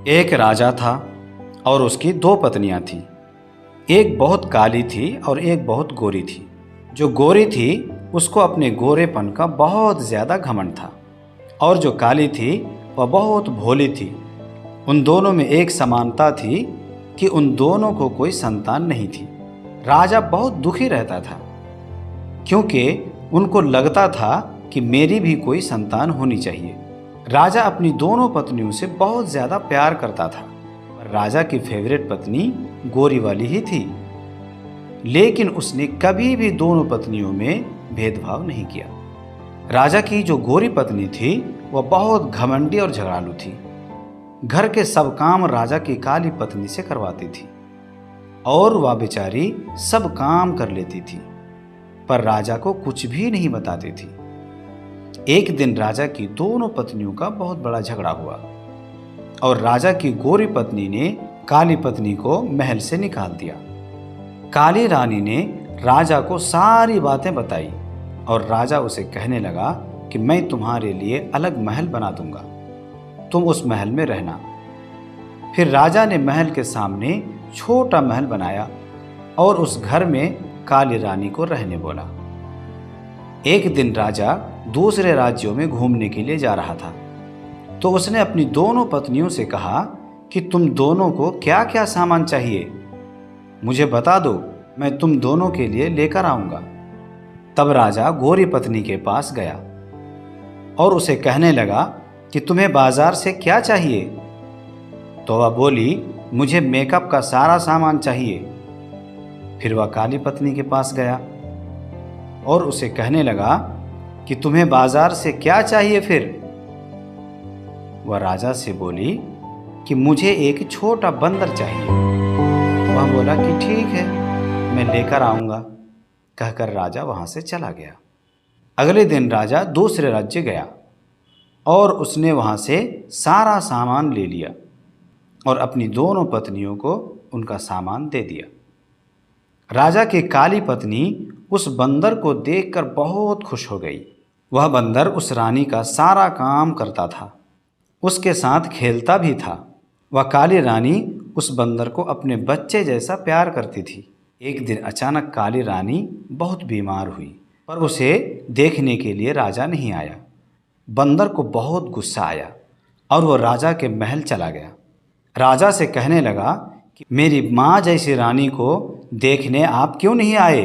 एक राजा था और उसकी दो पत्नियां थीं। एक बहुत काली थी और एक बहुत गोरी थी। जो गोरी थी उसको अपने गोरेपन का बहुत ज़्यादा घमंड था और जो काली थी वह बहुत भोली थी। उन दोनों में एक समानता थी कि उन दोनों को कोई संतान नहीं थी। राजा बहुत दुखी रहता था क्योंकि उनको लगता था कि मेरी भी कोई संतान होनी चाहिए। राजा अपनी दोनों पत्नियों से बहुत ज़्यादा प्यार करता था। राजा की फेवरेट पत्नी गोरी वाली ही थी, लेकिन उसने कभी भी दोनों पत्नियों में भेदभाव नहीं किया। राजा की जो गोरी पत्नी थी वह बहुत घमंडी और झगड़ालू थी। घर के सब काम राजा की काली पत्नी से करवाती थी और वह बेचारी सब काम कर लेती थी, पर राजा को कुछ भी नहीं बताती थी। एक दिन राजा की दोनों पत्नियों का बहुत बड़ा झगड़ा हुआ और राजा की गोरी पत्नी ने काली पत्नी को महल से निकाल दिया। काली रानी ने राजा को सारी बातें बताई और राजा उसे कहने लगा कि मैं तुम्हारे लिए अलग महल बना दूंगा, तुम उस महल में रहना। फिर राजा ने महल के सामने छोटा महल बनाया और उस घर में काली रानी को रहने बोला। एक दिन राजा दूसरे राज्यों में घूमने के लिए जा रहा था, तो उसने अपनी दोनों पत्नियों से कहा कि तुम दोनों को क्या क्या सामान चाहिए, मुझे बता दो, मैं तुम दोनों के लिए लेकर आऊँगा। तब राजा गोरी पत्नी के पास गया और उसे कहने लगा कि तुम्हें बाजार से क्या चाहिए। तो वह बोली, मुझे मेकअप का सारा सामान चाहिए। फिर वह काली पत्नी के पास गया और उसे कहने लगा कि तुम्हें बाजार से क्या चाहिए। फिर वह राजा से बोली कि मुझे एक छोटा बंदर चाहिए। वह बोला कि ठीक है, मैं लेकर आऊँगा, कहकर राजा वहाँ से चला गया। अगले दिन राजा दूसरे राज्य गया और उसने वहाँ से सारा सामान ले लिया और अपनी दोनों पत्नियों को उनका सामान दे दिया। राजा की काली पत्नी उस बंदर को देखकर बहुत खुश हो गई। वह बंदर उस रानी का सारा काम करता था, उसके साथ खेलता भी था। वह काली रानी उस बंदर को अपने बच्चे जैसा प्यार करती थी। एक दिन अचानक काली रानी बहुत बीमार हुई, पर उसे देखने के लिए राजा नहीं आया। बंदर को बहुत गुस्सा आया और वह राजा के महल चला गया। राजा से कहने लगा कि मेरी माँ जैसी रानी को देखने आप क्यों नहीं आए।